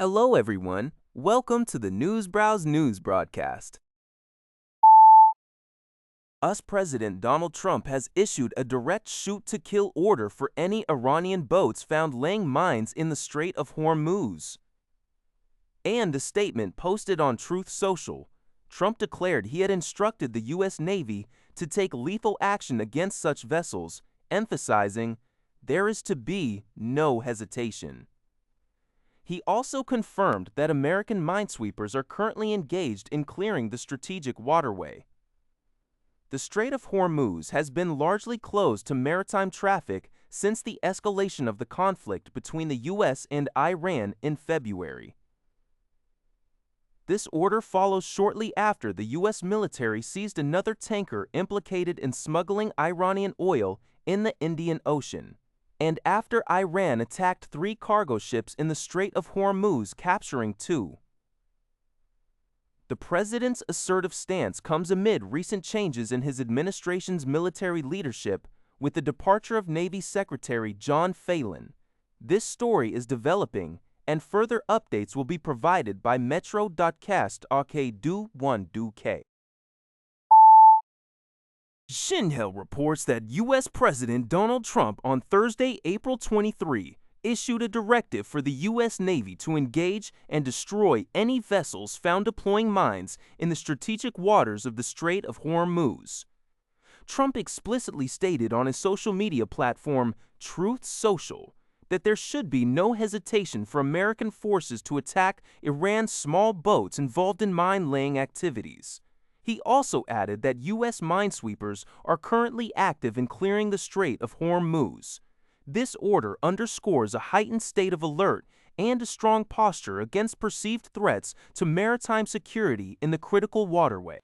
Hello, everyone. Welcome to the Newsbrowse News broadcast. US President Donald Trump has issued a direct shoot-to-kill order for any Iranian boats found laying mines in the Strait of Hormuz. And a statement posted on Truth Social, Trump declared he had instructed the U.S. Navy to take lethal action against such vessels, emphasizing, "There is to be no hesitation." He also confirmed that American minesweepers are currently engaged in clearing the strategic waterway. The Strait of Hormuz has been largely closed to maritime traffic since the escalation of the conflict between the U.S. and Iran in February. This order follows shortly after the U.S. military seized another tanker implicated in smuggling Iranian oil in the Indian Ocean, and after Iran attacked 3 cargo ships in the Strait of Hormuz, capturing 2. The president's assertive stance comes amid recent changes in his administration's military leadership with the departure of Navy Secretary John Phelan. This story is developing, and further updates will be provided by Metro.cast.ak1.k. Shinhel reports that U.S. President Donald Trump on Thursday, April 23, issued a directive for the U.S. Navy to engage and destroy any vessels found deploying mines in the strategic waters of the Strait of Hormuz. Trump explicitly stated on his social media platform, Truth Social, that there should be no hesitation for American forces to attack Iran's small boats involved in mine-laying activities. He also added that U.S. minesweepers are currently active in clearing the Strait of Hormuz. This order underscores a heightened state of alert and a strong posture against perceived threats to maritime security in the critical waterway.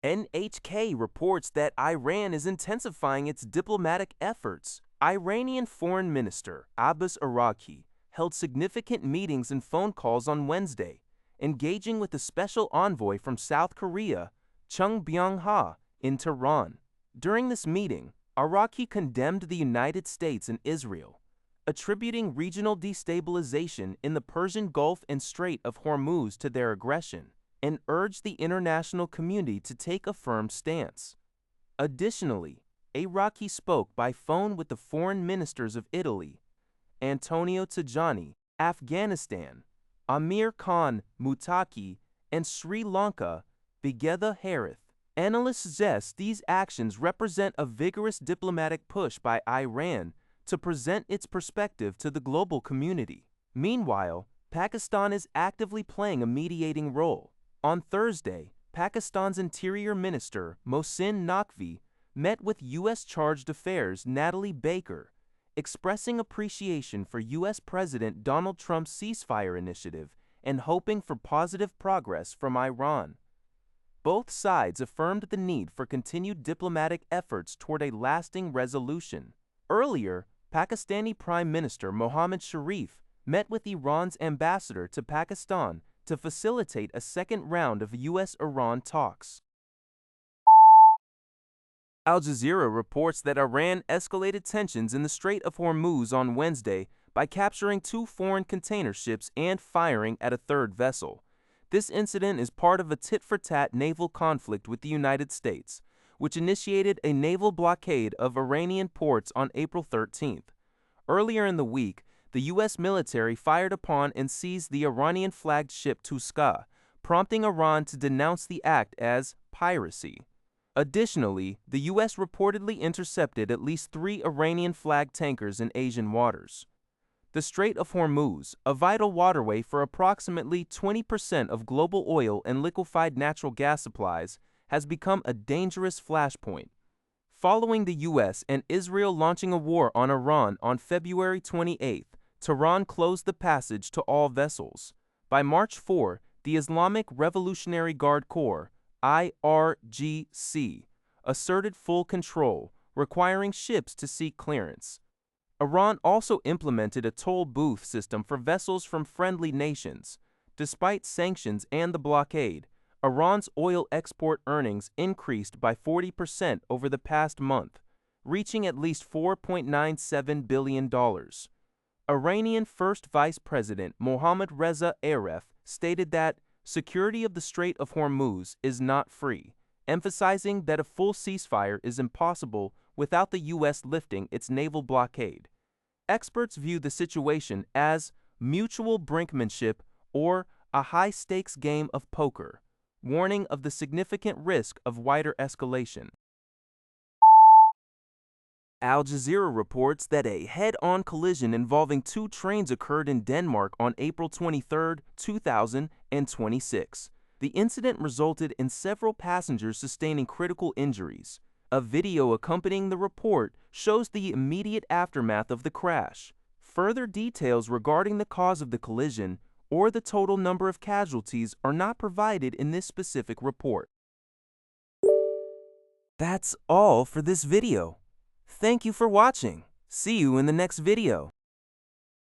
NHK reports that Iran is intensifying its diplomatic efforts. Iranian Foreign Minister Abbas Araqchi held significant meetings and phone calls on Wednesday, engaging with a special envoy from South Korea, Chung Byung-ha, in Tehran. During this meeting, Araqchi condemned the United States and Israel, attributing regional destabilization in the Persian Gulf and Strait of Hormuz to their aggression, and urged the international community to take a firm stance. Additionally, Araqchi spoke by phone with the foreign ministers of Italy, Antonio Tajani, Afghanistan, Amir Khan Muttaqi, and Sri Lanka, Begeda Harith. Analysts suggest these actions represent a vigorous diplomatic push by Iran to present its perspective to the global community. Meanwhile, Pakistan is actively playing a mediating role. On Thursday, Pakistan's Interior Minister Mohsin Naqvi met with U.S. Chargé d'Affaires Natalie Baker, expressing appreciation for U.S. President Donald Trump's ceasefire initiative and hoping for positive progress from Iran. Both sides affirmed the need for continued diplomatic efforts toward a lasting resolution. Earlier, Pakistani Prime Minister Mohammad Sharif met with Iran's ambassador to Pakistan to facilitate a second round of U.S.-Iran talks. Al Jazeera reports that Iran escalated tensions in the Strait of Hormuz on Wednesday by capturing 2 foreign container ships and firing at a third vessel. This incident is part of a tit-for-tat naval conflict with the United States, which initiated a naval blockade of Iranian ports on April 13th. Earlier in the week, the U.S. military fired upon and seized the Iranian-flagged ship Tuska, prompting Iran to denounce the act as piracy. Additionally, the U.S. reportedly intercepted at least 3 Iranian-flagged tankers in Asian waters. The Strait of Hormuz, a vital waterway for approximately 20% of global oil and liquefied natural gas supplies, has become a dangerous flashpoint. Following the U.S. and Israel launching a war on Iran on February 28, Tehran closed the passage to all vessels. By March 4, the Islamic Revolutionary Guard Corps, IRGC, asserted full control, requiring ships to seek clearance. Iran also implemented a toll booth system for vessels from friendly nations. Despite sanctions and the blockade, Iran's oil export earnings increased by 40% over the past month, reaching at least $4.97 billion. Iranian First Vice President Mohammad Reza Aref stated that security of the Strait of Hormuz is not free, emphasizing that a full ceasefire is impossible without the U.S. lifting its naval blockade. Experts view the situation as mutual brinkmanship or a high-stakes game of poker, warning of the significant risk of wider escalation. Al Jazeera reports that a head-on collision involving two trains occurred in Denmark on April 23, 2026. The incident resulted in several passengers sustaining critical injuries. A video accompanying the report shows the immediate aftermath of the crash. Further details regarding the cause of the collision or the total number of casualties are not provided in this specific report. That's all for this video. Thank you for watching. See you in the next video.